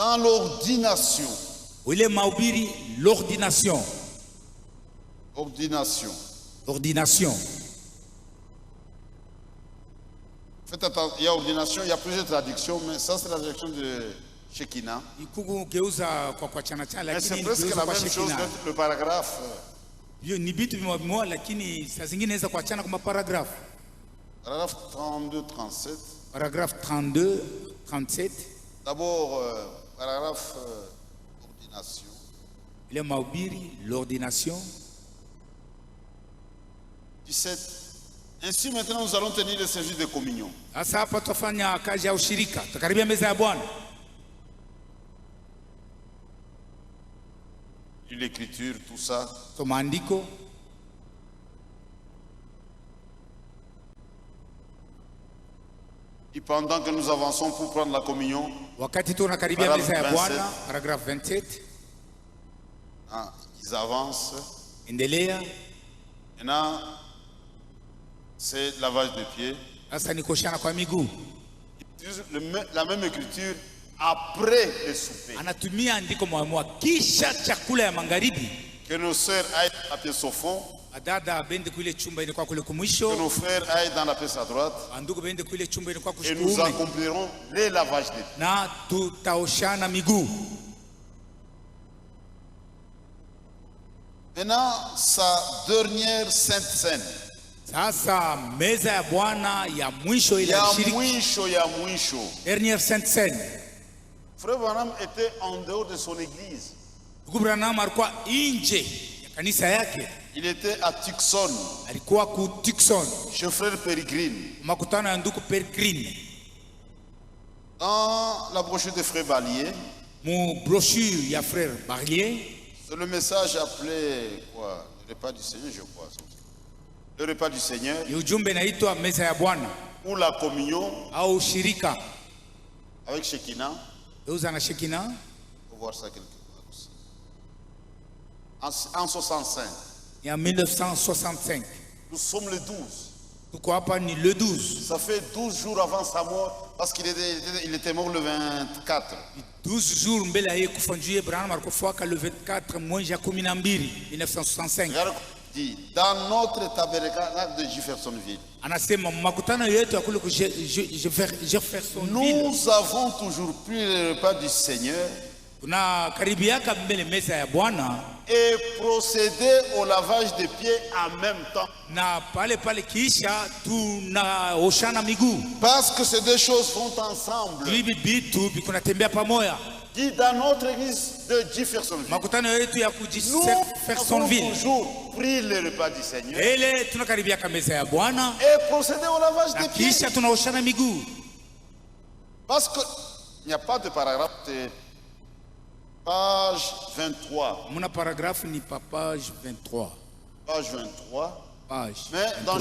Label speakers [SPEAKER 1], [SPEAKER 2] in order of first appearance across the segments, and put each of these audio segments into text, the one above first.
[SPEAKER 1] dans l'ordination.
[SPEAKER 2] Ile mahubiri l'ordination.
[SPEAKER 1] Ordination.
[SPEAKER 2] Ordination.
[SPEAKER 1] Faites attention, il y a ordination, il y a plusieurs traductions, mais ça c'est la traduction de Shekinah. Mais c'est presque la même chose que le paragraphe. Paragraphe 32, 37.
[SPEAKER 2] Paragraphe 32, 37.
[SPEAKER 1] D'abord, paragraphe ordination.
[SPEAKER 2] Le mahubiri, l'ordination.
[SPEAKER 1] 17. Ainsi maintenant nous allons tenir le service de communion. L'écriture, tout ça. Et pendant que nous avançons pour prendre la communion,
[SPEAKER 2] paragraphe 27.
[SPEAKER 1] Ils avancent. Maintenant, c'est lavage de pieds. La même écriture après le souper. Que nos sœurs aillent à pied au fond. Que nos frères aillent dans la pièce à droite. Et nous accomplirons les lavages de pieds. Maintenant, sa dernière sainte scène.
[SPEAKER 2] Dernière sainte scène.
[SPEAKER 1] Frère Branham était en dehors de son église. Il était à Tucson. Chez frère Peregrine. Dans la brochure de frère Barlier. C'est le message appelé quoi? Le repas du Seigneur, je crois. Le repas du Seigneur. Ou la communion. Avec Shekinah. Il faut voir ça quelque part aussi. En 65.
[SPEAKER 2] Et en 1965.
[SPEAKER 1] Nous sommes le 12.
[SPEAKER 2] Pourquoi pas ni le 12?
[SPEAKER 1] Ça fait 12 jours avant sa mort, parce qu'il était mort le 24.
[SPEAKER 2] 12 jours mbele ya kufanjie Branham alikufa le 24 mwezi 12 1965.
[SPEAKER 1] Regarde dit dans notre tabernacle de Jeffersonville.
[SPEAKER 2] Anasema makutano yetu ya kule Jeffersonville.
[SPEAKER 1] Nous avons toujours pris le repas du Seigneur.
[SPEAKER 2] Tuna karibiaka mbele meza ya Bwana
[SPEAKER 1] et procéder au lavage des pieds en même temps.
[SPEAKER 2] Na pale kisha tunaoshana miguu.
[SPEAKER 1] Parce que ces deux choses vont ensemble.
[SPEAKER 2] Hivi vitu vikunatembea pamoja.
[SPEAKER 1] Dit dans notre église de Jeffersonville.
[SPEAKER 2] Makutano yetu ya Jeffersonville.
[SPEAKER 1] Nous avons toujours pris le repas du Seigneur.
[SPEAKER 2] Ele tunakaribiaka meza ya Bwana
[SPEAKER 1] et procéder au lavage des pieds.
[SPEAKER 2] Kisha tunaoshana miguu.
[SPEAKER 1] Parce que il n'y a pas de paragraphe de page 23.
[SPEAKER 2] Mon paragraphe n'est pas page 23.
[SPEAKER 1] Page 23.
[SPEAKER 2] Page
[SPEAKER 1] mais 23. Dans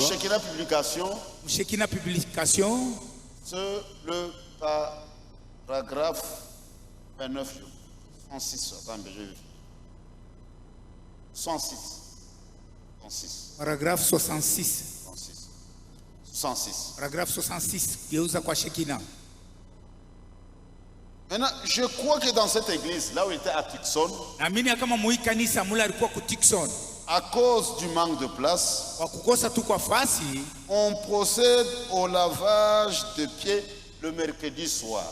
[SPEAKER 1] Shekinah publication, c'est le paragraphe 29. 106. Attends, je vais 106.
[SPEAKER 2] Paragraphe 66.
[SPEAKER 1] 106.
[SPEAKER 2] Paragraphe 66. Geuza kwa Shekinah.
[SPEAKER 1] Maintenant, je crois que dans cette église, là où il était à Tucson, à cause du manque de place, on procède au lavage de pieds le mercredi soir.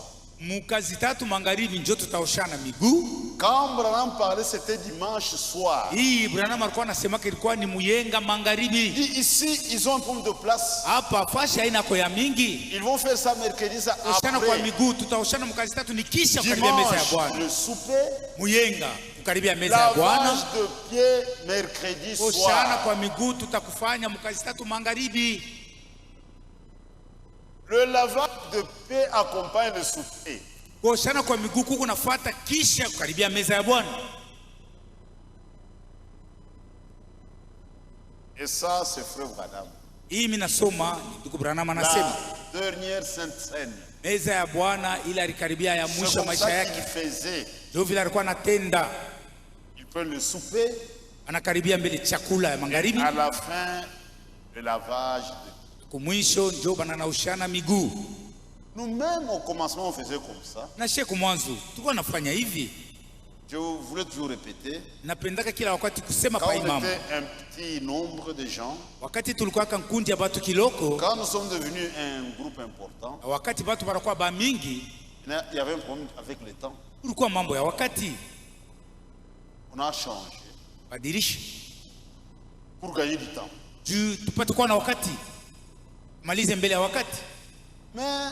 [SPEAKER 1] Quand Branham parlait, c'était dimanche soir. Ici, ils ont un peu de place. Ils vont faire ça mercredi, ça après. Dimanche, le souper. Lavage de pieds mercredi soir. Le lavage de pieds accompagne le souper. Et ça, c'est frère Branham. La dernière sainte scène.
[SPEAKER 2] Meza ya Bwana ila alikaribia ya mwisho maisha yake. Ndio vile alikuwa anatenda.
[SPEAKER 1] Il prend le souper.
[SPEAKER 2] Anakaribia mbele chakula ya magharibi.
[SPEAKER 1] À la fin, le lavage.
[SPEAKER 2] Kumwisho ndio bananaushana miguu.
[SPEAKER 1] Nous-mêmes, au commencement, on faisait comme ça.
[SPEAKER 2] Na sheku mwanzo tulikuwa nafanya hivi.
[SPEAKER 1] Je voulais toujours répéter.
[SPEAKER 2] Napendaka kila wakati kusema
[SPEAKER 1] Quand
[SPEAKER 2] pa
[SPEAKER 1] on
[SPEAKER 2] imamu.
[SPEAKER 1] était un petit nombre de gens,
[SPEAKER 2] Wakati tulikuwa kankundi ya batu kiloko,
[SPEAKER 1] quand nous sommes devenus un groupe important,
[SPEAKER 2] wakati batu banakuwa ba mingi,
[SPEAKER 1] il y avait un problème avec le temps.
[SPEAKER 2] kulikuwa mambo ya wakati.
[SPEAKER 1] On a changé
[SPEAKER 2] Badilisha.
[SPEAKER 1] pour gagner du temps.
[SPEAKER 2] Juu tupate kuwa na wakati. Malize mbele ya wakati.
[SPEAKER 1] Mais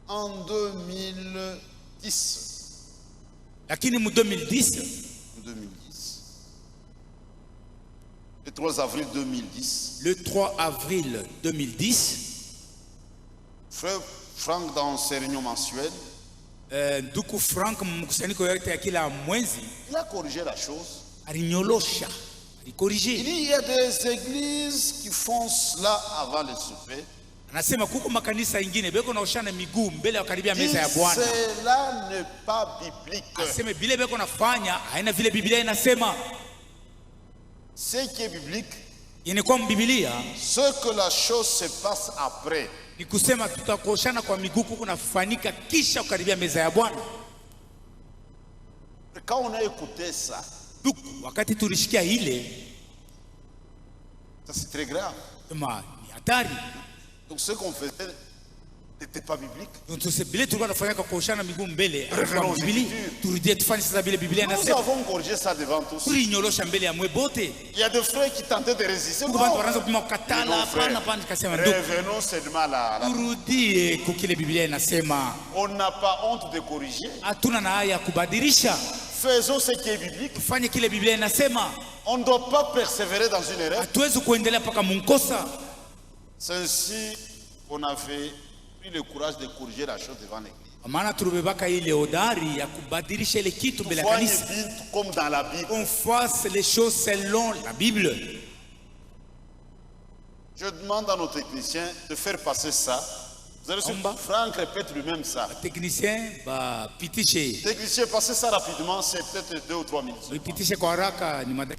[SPEAKER 1] en 2010,
[SPEAKER 2] Lakini mu 2010,
[SPEAKER 1] le 3 avril 2010,
[SPEAKER 2] le 3 avril 2010,
[SPEAKER 1] Frère Franck, dans ses réunions mensuelles,
[SPEAKER 2] nduku Frank mkusanyiko yote ya kila mwezi
[SPEAKER 1] il a corrigé la chose.
[SPEAKER 2] alinyolosha,
[SPEAKER 1] Il
[SPEAKER 2] alikorije.
[SPEAKER 1] dit, il y a des églises qui font cela avant le souper.
[SPEAKER 2] Anasema kuko makanisa ingine beko naoshana miguu mbele ya karibia
[SPEAKER 1] Il dit,
[SPEAKER 2] meza ya Bwana.
[SPEAKER 1] cela n'est pas biblique.
[SPEAKER 2] Aseme bile beko nafanya haina vile Biblia inasema.
[SPEAKER 1] Ce qui est biblique,
[SPEAKER 2] Yenye kwa Biblia
[SPEAKER 1] ce que la chose se passe après.
[SPEAKER 2] ni kusema tutakoshana kwa miguu kuko nafanika kisha kukaribia meza ya Bwana.
[SPEAKER 1] Quand on a écouté ça,
[SPEAKER 2] Duku wakati tulishikia ile,
[SPEAKER 1] ça c'est très grave.
[SPEAKER 2] sema ni hatari.
[SPEAKER 1] Donc ce qu'on faisait n'était pas biblique.
[SPEAKER 2] Donc bile tulikuwa tunafanya kwa kuoshana miguu mbele
[SPEAKER 1] Revenons
[SPEAKER 2] kwa
[SPEAKER 1] aux
[SPEAKER 2] Biblia.
[SPEAKER 1] Écritures.
[SPEAKER 2] Turudie tufanye sasa bile Biblia
[SPEAKER 1] Nous
[SPEAKER 2] inasema.
[SPEAKER 1] avons corrigé ça devant tous.
[SPEAKER 2] Tulinyolosha mbele ya mwebote.
[SPEAKER 1] Il y a des frères qui tentaient de résister.
[SPEAKER 2] Kuko
[SPEAKER 1] Non.
[SPEAKER 2] bantu wanaanza kupima kukatala,
[SPEAKER 1] Non, frère.
[SPEAKER 2] hapana nikasema ndugu.
[SPEAKER 1] Revenons seulement à la...
[SPEAKER 2] Turudie kukile Biblia inasema.
[SPEAKER 1] On n'a pas honte de corriger.
[SPEAKER 2] Hatuna na haya ya kubadilisha.
[SPEAKER 1] Faisons ce qui est biblique.
[SPEAKER 2] Tufanye kile Biblia inasema.
[SPEAKER 1] On ne doit pas persévérer dans une erreur.
[SPEAKER 2] Hatuwezi kuendelea mpaka munkosa.
[SPEAKER 1] C'est ainsi qu'on avait pris le courage de corriger la chose devant l'église.
[SPEAKER 2] Maana tulibebaka ile hodari ya kubadilisha ile kitu mbele ya
[SPEAKER 1] Voyez
[SPEAKER 2] kanisa.
[SPEAKER 1] vite comme dans la Bible.
[SPEAKER 2] On fasse les choses selon la Bible.
[SPEAKER 1] Je demande à nos techniciens de faire passer ça. Vous allez
[SPEAKER 2] Amba.
[SPEAKER 1] Franck répète lui-même ça.
[SPEAKER 2] Technicien pitishe.
[SPEAKER 1] Technicien, passez ça rapidement, c'est peut-être 2 ou 3 minutes.
[SPEAKER 2] Pitishe kwa haraka ni madai.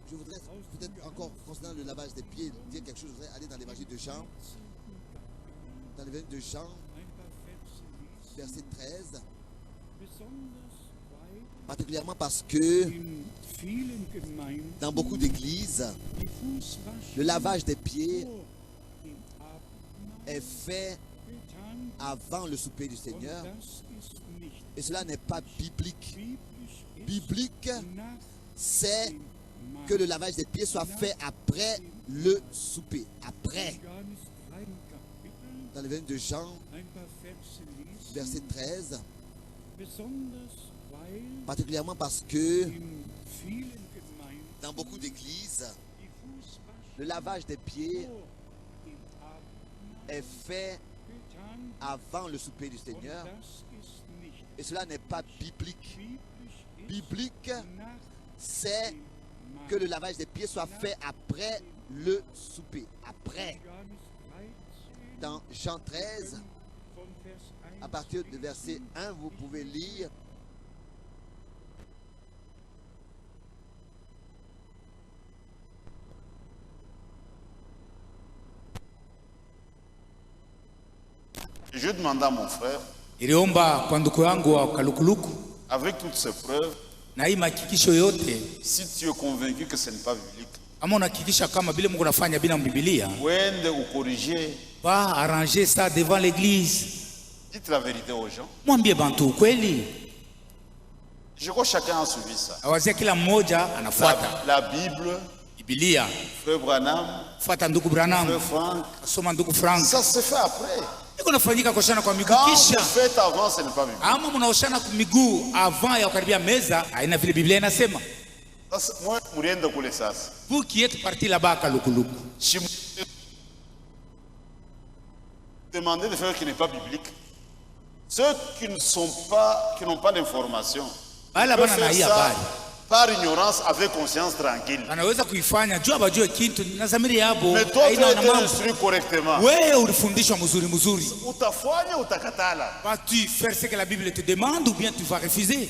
[SPEAKER 3] Je voudrais peut-être encore, concernant le lavage des pieds, dire quelque chose. Je voudrais aller dans l'évangile de Jean. Dans l'évangile de Jean, verset 13. Particulièrement parce que dans beaucoup d'églises, le lavage des pieds est fait avant le souper du Seigneur. Et cela n'est pas biblique. Biblique, c'est que le lavage des pieds soit fait après le souper. Après. Dans l'évangile de Jean, verset 13. Particulièrement parce que dans beaucoup d'églises, le lavage des pieds est fait avant le souper du Seigneur. Et cela n'est pas biblique. Biblique, c'est que le lavage des pieds soit fait après le souper. Après. Dans Jean 13, à partir du verset 1, vous pouvez lire.
[SPEAKER 1] Je demande à mon frère,
[SPEAKER 2] Iliomba kwa ndugu yangu wa Kalukuluku
[SPEAKER 1] avec toutes ces preuves,
[SPEAKER 2] na hii mahakikisho yote,
[SPEAKER 1] si tu es convaincu que ce n'est pas biblique,
[SPEAKER 2] ama unahakikisha kama vile Mungu anafanya bila Biblia,
[SPEAKER 1] uende ou corriger,
[SPEAKER 2] va arranger ça devant l'église.
[SPEAKER 1] dites la vérité aux gens.
[SPEAKER 2] Mwambie bantu ukweli.
[SPEAKER 1] Je crois que chacun a suivi ça.
[SPEAKER 2] Awazia kila mmoja anafuata
[SPEAKER 1] La Bible,
[SPEAKER 2] Biblia.
[SPEAKER 1] Frère Branham,
[SPEAKER 2] Fuata ndugu Branham,
[SPEAKER 1] Frère Franck,
[SPEAKER 2] soma ndugu Frank.
[SPEAKER 1] ça se fait après.
[SPEAKER 2] Iko nafanyika kuoshana kwa miguu
[SPEAKER 1] Quand vous
[SPEAKER 2] kisha.
[SPEAKER 1] faites avant, ce n'est pas biblique.
[SPEAKER 2] Ama mnaoshana kwa miguu avant ya kukaribia meza, haina vile Biblia inasema.
[SPEAKER 1] Sasa, moi, muriende kule sasa.
[SPEAKER 2] Vous qui êtes parti là-bas Kalukuluku.
[SPEAKER 1] Si vous demandez de faire ce qui n'est pas biblique, ceux qui ne sont pas, qui n'ont pas d'information,
[SPEAKER 2] Bala
[SPEAKER 1] peuvent
[SPEAKER 2] bana na
[SPEAKER 1] faire
[SPEAKER 2] hii
[SPEAKER 1] ça
[SPEAKER 2] habari.
[SPEAKER 1] par ignorance avec conscience tranquille.
[SPEAKER 2] Anaweza kuifanya jua bajue kitu na zamiri yabo.
[SPEAKER 1] Mais toi tu es instruit correctement.
[SPEAKER 2] Wewe ulifundishwa mzuri.
[SPEAKER 1] Utafanya utakatala.
[SPEAKER 2] Vas-tu faire ce que la Bible te demande ou bien tu vas refuser?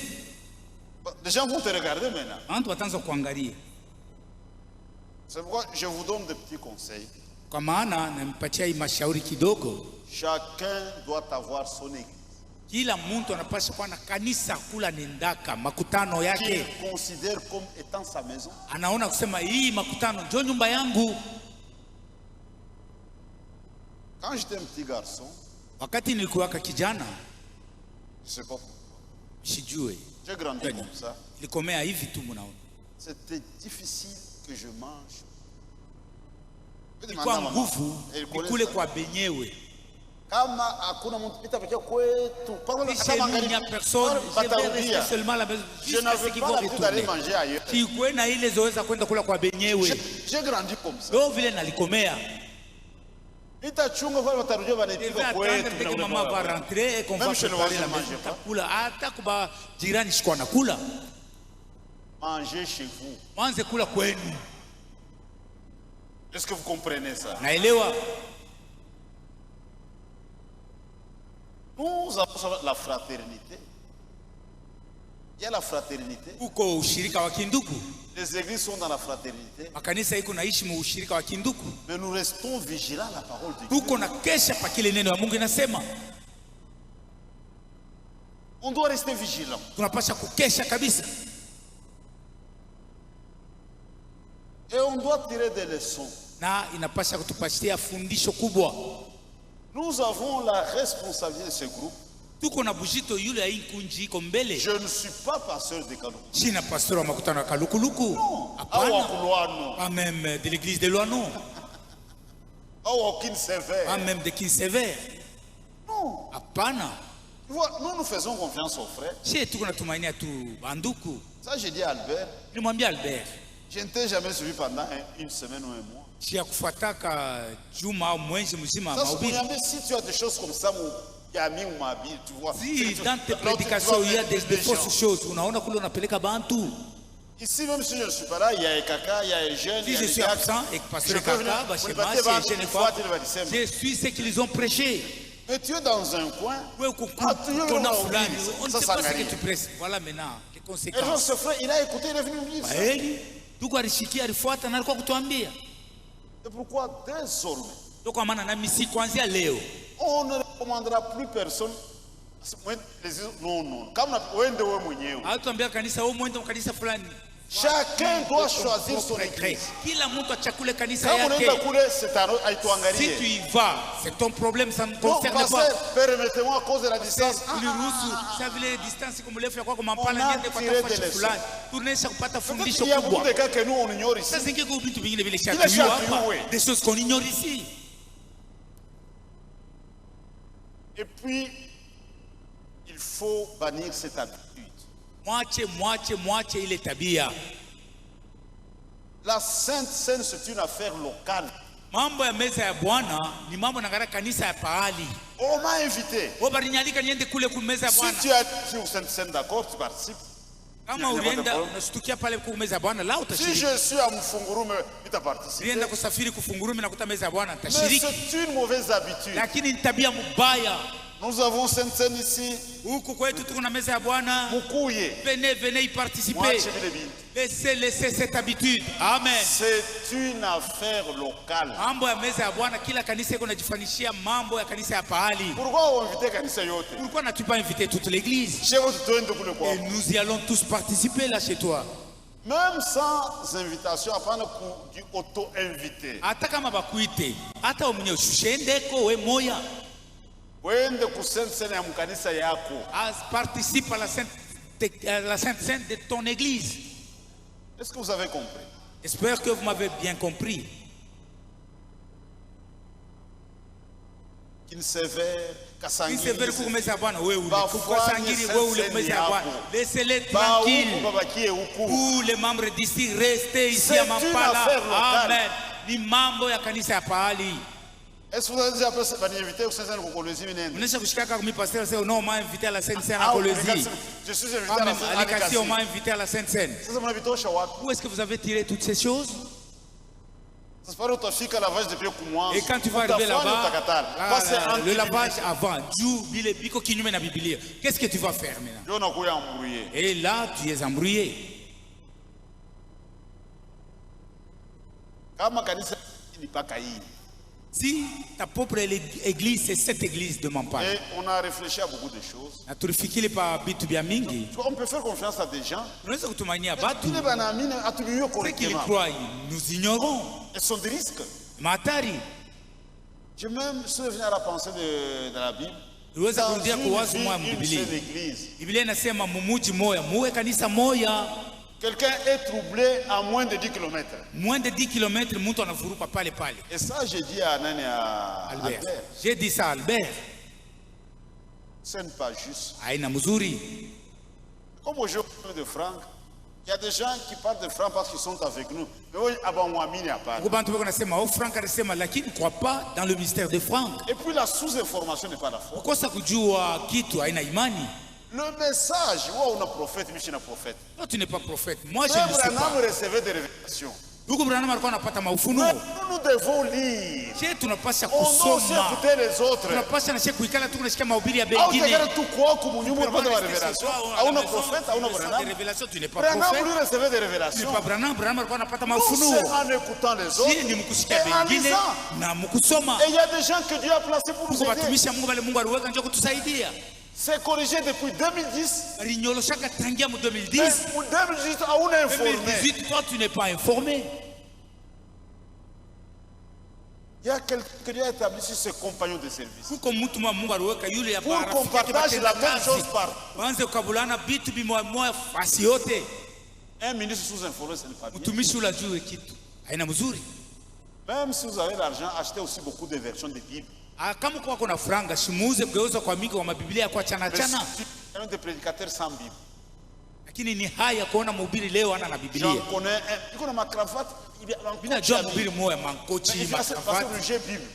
[SPEAKER 1] Les gens vont te regarder maintenant.
[SPEAKER 2] Antu wataanza kuangalia.
[SPEAKER 1] C'est pourquoi je vous donne des petits conseils.
[SPEAKER 2] Kwa maana nampatia hii mashauri kidogo.
[SPEAKER 1] Chacun doit avoir son église.
[SPEAKER 2] Kila mtu anapaswa kuwa na kanisa kula nendaka makutano yake.
[SPEAKER 1] Qu'il considère comme étant sa maison.
[SPEAKER 2] Anaona kusema hii makutano ndio nyumba yangu.
[SPEAKER 1] Quand j'étais un petit garçon,
[SPEAKER 2] wakati nilikuwa kijana,
[SPEAKER 1] je sais pas pourquoi.
[SPEAKER 2] Sijue.
[SPEAKER 1] J'ai grandi comme ça.
[SPEAKER 2] Nilikomea hivi tu mnaona.
[SPEAKER 1] C'était difficile que je mange.
[SPEAKER 2] Kwa nguvu nikule kwa benyewe.
[SPEAKER 1] Kama hakuna mtu itapatia kwetu,
[SPEAKER 2] il n'y a personne, je vais rester seulement la maison jusqu'à ce qu'ils vont retourner. Tikwe na ile zoeza kwenda kula kwa benyewe.
[SPEAKER 1] J'ai grandi comme ça.
[SPEAKER 2] Ndio vile nalikomea.
[SPEAKER 1] Nitachunga wale watarudia wanaitika kwetu
[SPEAKER 2] na mama va rentrer et qu'on va préparer la manger. Kula hata kuba jirani shikwa na kula.
[SPEAKER 1] Manger chez vous.
[SPEAKER 2] Mwanze kula kwenu.
[SPEAKER 1] Est-ce que vous comprenez ça?
[SPEAKER 2] Naelewa.
[SPEAKER 1] Nous avons la fraternité. Il y a la fraternité.
[SPEAKER 2] Uko ushirika wa kindugu.
[SPEAKER 1] Les églises sont dans la fraternité.
[SPEAKER 2] Makanisa iko naishi mu ushirika wa kindugu.
[SPEAKER 1] Mais nous restons vigilants à la parole de Dieu.
[SPEAKER 2] Uko na kesha pa kile neno la Mungu inasema.
[SPEAKER 1] On doit rester vigilant.
[SPEAKER 2] Tunapaswa kukesha kabisa.
[SPEAKER 1] Et on doit tirer des leçons.
[SPEAKER 2] Na inapaswa kutupatia fundisho kubwa.
[SPEAKER 1] Nous avons la responsabilité de ce groupe.
[SPEAKER 2] Tuko na bujito yule ya inkunji iko mbele.
[SPEAKER 1] Je ne suis pas pasteur de Kaluku.
[SPEAKER 2] Sina pasteur wa makutano ya Kalukuluku.
[SPEAKER 1] Hapana.
[SPEAKER 2] Pas même de l'église de Loano. Pas même de Kinsever.
[SPEAKER 1] Non.
[SPEAKER 2] Hapana.
[SPEAKER 1] Tu vois, nous faisons confiance aux frères.
[SPEAKER 2] Si tuko na tumainia tu banduku.
[SPEAKER 1] Ça j'ai dit à Albert.
[SPEAKER 2] Nimwambia Albert.
[SPEAKER 1] Je ne t'ai jamais suivi pendant une semaine ou un mois.
[SPEAKER 2] Si ya kufuataka juma au mwezi mzima
[SPEAKER 1] mahubiri. Si tu as des choses comme ça, tu vois.
[SPEAKER 2] Si dans tes prédications il y a des fausses choses, unaona kule unapeleka bantu.
[SPEAKER 1] Ici même si je ne suis pas là, il y a Kaka, il y a un jeune.
[SPEAKER 2] Si je suis absent et que pasteur Kaka, je suis ce qu'ils ont prêché.
[SPEAKER 1] Mais tu es dans un coin.
[SPEAKER 2] On ne sait pas ce que tu prêches. Voilà maintenant les conséquences.
[SPEAKER 1] Et donc ce frère, il a écouté, il est venu me dire ça.
[SPEAKER 2] Tuko alishikia alifuata na alikuwa kutuambia.
[SPEAKER 1] Et pourquoi désormais?
[SPEAKER 2] Kwa maana na misi kuanzia leo.
[SPEAKER 1] On ne recommandera plus personne. Non. Kama uende wewe mwenyewe.
[SPEAKER 2] Hatuambia kanisa wewe mwende kanisa fulani.
[SPEAKER 1] Chacun doit choisir son église.
[SPEAKER 2] Kila mtu achakule kanisa
[SPEAKER 1] yake.
[SPEAKER 2] Kama
[SPEAKER 1] unaenda kule haituangalie.
[SPEAKER 2] Si tu y vas, c'est ton problème, ça ne concerne pas.
[SPEAKER 1] Permettez-moi à cause de la distance.
[SPEAKER 2] Uliruhusu, ça vile distance comme mrefu yako mampala niende kwa tafasha fulani. Tunaisha kupata fundisho kubwa.
[SPEAKER 1] Il y a des cas que nous on ignore ici.
[SPEAKER 2] Sasa ingeko vitu vingine vile chatu hapa. Des choses qu'on ignore ici.
[SPEAKER 1] Et puis il faut bannir cette habitude.
[SPEAKER 2] Mwache ile tabia.
[SPEAKER 1] La Sainte Seine c'est une affaire locale.
[SPEAKER 2] Mambo ya meza ya Bwana ni mambo na kanisa ya pahali.
[SPEAKER 1] On m'a invité.
[SPEAKER 2] Obarinyalika niende kule ku meza ya Bwana.
[SPEAKER 1] Si tu as dit Sainte Seine d'accord, tu participes.
[SPEAKER 2] Kama ulienda unashtukia pale ku meza ya Bwana la utashiriki.
[SPEAKER 1] Si je suis à Mfungurume, nitaparticiper.
[SPEAKER 2] Nienda kusafiri ku Fungurume na kuta meza ya Bwana nitashiriki.
[SPEAKER 1] Mais c'est une mauvaise habitude.
[SPEAKER 2] Lakini ni tabia mbaya.
[SPEAKER 1] Nous avons Sainte Seine ici.
[SPEAKER 2] Huku kwetu tuko na meza ya Bwana.
[SPEAKER 1] Mukuye.
[SPEAKER 2] Venez y participer. Laissez cette habitude. Amen.
[SPEAKER 1] C'est une affaire locale.
[SPEAKER 2] Mambo ya meza ya Bwana kila kanisa iko najifanishia mambo ya kanisa ya pahali.
[SPEAKER 1] Pourquoi on invite kanisa yote?
[SPEAKER 2] Pourquoi n'as-tu pas invité toute l'église? Et nous y allons tous participer là chez toi.
[SPEAKER 1] Même sans invitation, hapana du auto-invité.
[SPEAKER 2] Hata kama bakuite, hata mwenye ushushendeko we moya.
[SPEAKER 1] Wende ku Sainte Seine ya mkanisa yako.
[SPEAKER 2] Participe à la Sainte Seine de ton église.
[SPEAKER 1] Est-ce que vous avez compris?
[SPEAKER 2] J'espère que vous m'avez bien compris.
[SPEAKER 1] Kinsever, Kasangiri.
[SPEAKER 2] Kinsever ku meza Bwana wewe kwa Kasangiri wewe meza Bwana. Laissez-les tranquilles. Tous les membres d'ici restez ici à Mampala. Amen. Ni mambo ya kanisa ya pahali.
[SPEAKER 1] Est-ce que vous avez déjà invité au Saint-Saint de Colosie?
[SPEAKER 2] Je suis invité à la Sainte-Seine. Où est-ce que vous avez tiré toutes ces choses? Et quand tu vas arriver là-bas, le lavage avant, qu'est-ce que tu vas faire maintenant? Et là, tu es embrouillé. Si ta propre église, c'est cette église de Mampala.
[SPEAKER 1] Et on a réfléchi à beaucoup de choses.
[SPEAKER 2] On
[SPEAKER 1] peut faire confiance à des gens.
[SPEAKER 2] Ceux qui croient, nous ignorons.
[SPEAKER 1] Et sont des risques.
[SPEAKER 2] Matari.
[SPEAKER 1] Je me suis venu à la pensée de la Bible.
[SPEAKER 2] Dans une seule église.
[SPEAKER 1] Quelqu'un est troublé à moins de 10 km.
[SPEAKER 2] Moins de 10 km,
[SPEAKER 1] et ça, j'ai dit à Anani Albert.
[SPEAKER 2] J'ai dit ça à Albert.
[SPEAKER 1] Ce n'est pas juste.
[SPEAKER 2] Muzuri.
[SPEAKER 1] Comme aujourd'hui de Franck, il y a des gens qui parlent de Franck parce qu'ils sont avec nous. Mais oui, ne
[SPEAKER 2] croient pas dans le mystère de Franck.
[SPEAKER 1] Et puis la sous-information n'est pas la foi. Le message, on a prophète, mais je suis un prophète.
[SPEAKER 2] Non, tu n'es pas prophète. Moi, je ne sais pas.
[SPEAKER 1] Nous recevons des révélations. Nous devons lire. On doit aussi écouter les autres.
[SPEAKER 2] Tu n'es pas prophète.
[SPEAKER 1] Nous recevons des révélations. C'est en écoutant les autres et en lisant. Et il y a des gens que Dieu a placés pour nous aider. C'est corrigé depuis 2010.
[SPEAKER 2] Mais pour 2018,
[SPEAKER 1] on est informé.
[SPEAKER 2] 2018, toi, tu n'es pas informé.
[SPEAKER 1] Il y a quelqu'un qui a établi sur ses compagnons de service.
[SPEAKER 2] Pour qu'on
[SPEAKER 1] partage la même chose par. Un ministre sous-informé, ce n'est pas bien. Même si vous avez l'argent, achetez aussi beaucoup de versions de Bible.
[SPEAKER 2] Kama kwa kuna franga shimuuze kugeuza kwa mingi wa mabiblia kwa chana chana.
[SPEAKER 1] Un des prédicateurs sans Bible.
[SPEAKER 2] Lakini ni haya kuona mhubiri leo ana na Biblia.
[SPEAKER 1] J'en connais un, il a ma cravate, il
[SPEAKER 2] a un mhubiri moya mankochi ma cravate.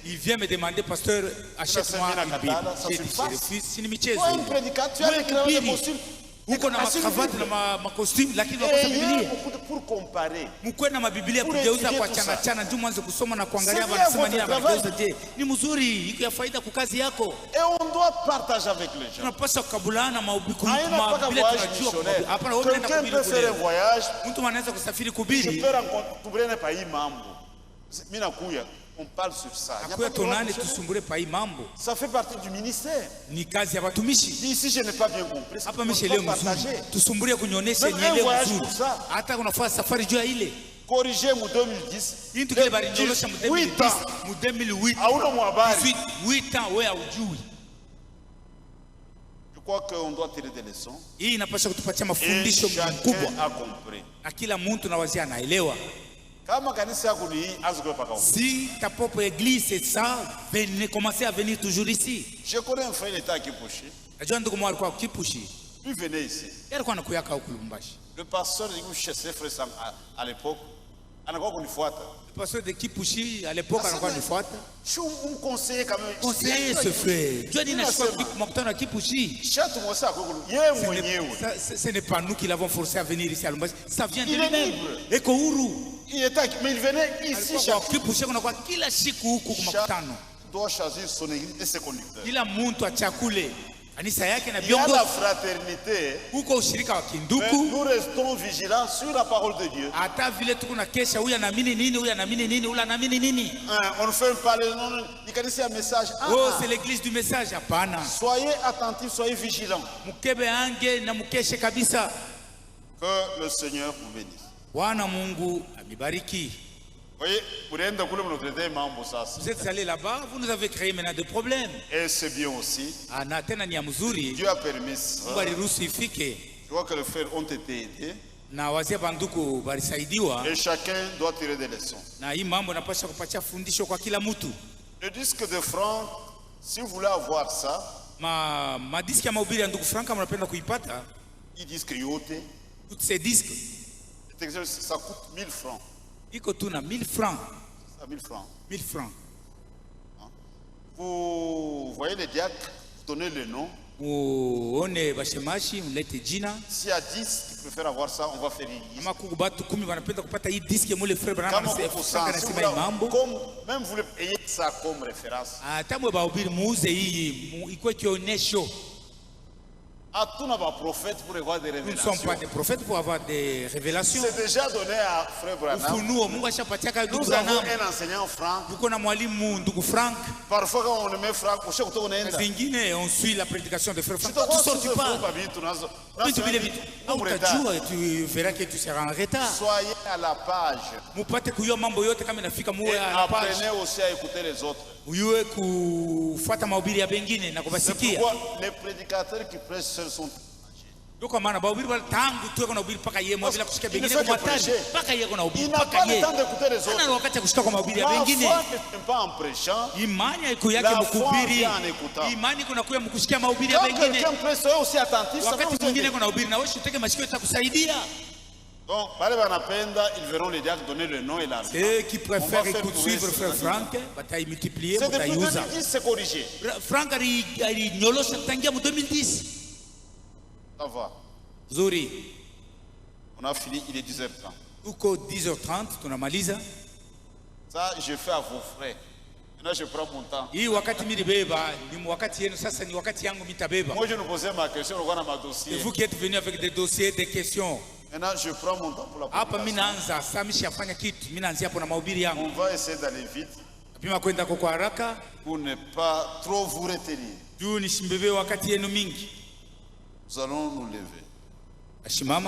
[SPEAKER 2] Il vient me demander pasteur achète-moi une Bible. J'ai dit je refuse, si ni michezo.
[SPEAKER 1] Un prédicateur avec cravate de costume.
[SPEAKER 2] Uko na makravati na makostimu lakini wakosa Biblia.
[SPEAKER 1] Pour comparer.
[SPEAKER 2] Mkwe na mabiblia kugeuza kwa chana chana ndio mwanzo kusoma na kuangalia wanasema nini wanageuza je. Ni mzuri, iko ya faida kwa kazi yako.
[SPEAKER 1] Et on doit partager avec les gens.
[SPEAKER 2] Tunapaswa kukabulana mahubiri tunajua. Hapana wewe unaenda kuhubiri
[SPEAKER 1] voyage.
[SPEAKER 2] Mtu anaweza kusafiri kuhubiri.
[SPEAKER 1] Je peux rencontrer pas hii mambo. Mimi nakuya. On parle sur ça. Ça fait partie du ministère. Ici, je n'ai pas bien compris. Même un voyage pour ça. Corrigé en 2010. 8 ans.
[SPEAKER 2] 8 ans.
[SPEAKER 1] Je crois qu'on doit tirer des leçons.
[SPEAKER 2] Et chacun
[SPEAKER 1] a compris.
[SPEAKER 2] Si ta propre église c'est ça, venez commencer à venir toujours ici.
[SPEAKER 1] Je connais un frère qui était à Kipushi.
[SPEAKER 2] Il
[SPEAKER 1] venait ici. Le pasteur de Kipushi, frère à l'époque,
[SPEAKER 2] le pasteur de Kipushi à l'époque,
[SPEAKER 1] je suis un conseiller quand même.
[SPEAKER 2] Conseiller ce frère. Ce n'est pas nous qui l'avons forcé à venir ici à Lumbashi. Ça vient de lui-même.
[SPEAKER 1] Il était, mais il venait ici chaque doit choisir son église et ses conducteurs.
[SPEAKER 2] Il a monté à Chakule.
[SPEAKER 1] Il y a la fraternité. Nous restons vigilants sur la parole de Dieu. On ne fait pas le message.
[SPEAKER 2] Oh, c'est l'église du message.
[SPEAKER 1] Soyez attentifs, soyez vigilants. Que le Seigneur vous bénisse. Voyez,
[SPEAKER 2] vous êtes allé là-bas, vous nous avez créé maintenant des problèmes.
[SPEAKER 1] Et c'est bien aussi. Dieu a permis ça. Je vois que les frères ont été aidés. Et chacun doit tirer des leçons. Le disque de Franck, si vous voulez avoir ça, il disque yote.
[SPEAKER 2] Tous ces disques,
[SPEAKER 1] ça coûte 1000 francs.
[SPEAKER 2] Iko tuna 1000 francs.
[SPEAKER 1] 1000 francs.
[SPEAKER 2] 1000 francs.
[SPEAKER 1] Vous voyez les diacres, vous donnez le nom.
[SPEAKER 2] Uone bashemashi mlete jina.
[SPEAKER 1] S'il y a 10 qui préfèrent avoir ça, on va faire une liste. Même vous le payez ça comme référence. Ah, tout n'a pas prophète pour avoir des révélations.
[SPEAKER 2] Nous ne sommes pas des prophètes pour avoir des révélations.
[SPEAKER 1] C'est déjà donné à Frère Branham. Nous avons un enseignant Franck. Parfois quand on met Franck,
[SPEAKER 2] on suit la prédication de Frère Franck. Tu verras que tu seras en retard.
[SPEAKER 1] Soyez à la page. Et apprenez aussi à écouter les autres.
[SPEAKER 2] Pourquoi
[SPEAKER 1] les prédicateurs qui prêchent seuls sont
[SPEAKER 2] il n'a pas le
[SPEAKER 1] temps d'écouter les autres. La foi ne vient pas en prêchant. La foi vient en écoutant. Quand quelqu'un prêche, soyez aussi attentif. Donc, ils verront les diacres donner le nom et l'argent.
[SPEAKER 2] Ceux qui préfèrent suivre Frère Franck, multiplier.
[SPEAKER 1] C'est depuis 2010, c'est corrigé.
[SPEAKER 2] Franck a dit en 2010.
[SPEAKER 1] Ça va.
[SPEAKER 2] Zuri.
[SPEAKER 1] On a fini, il est 10h30.
[SPEAKER 2] Uko 10h30, tunamaliza.
[SPEAKER 1] Ça, je fais à vos frais. Maintenant, je prends mon temps. Moi, je nous posais ma question, on va dans ma dossier.
[SPEAKER 2] C'est vous qui êtes venu avec des dossiers, des questions.
[SPEAKER 1] Maintenant, je prends mon temps pour la prédication. On va essayer d'aller vite pour ne pas trop vous retenir. Nous allons nous lever. Je demande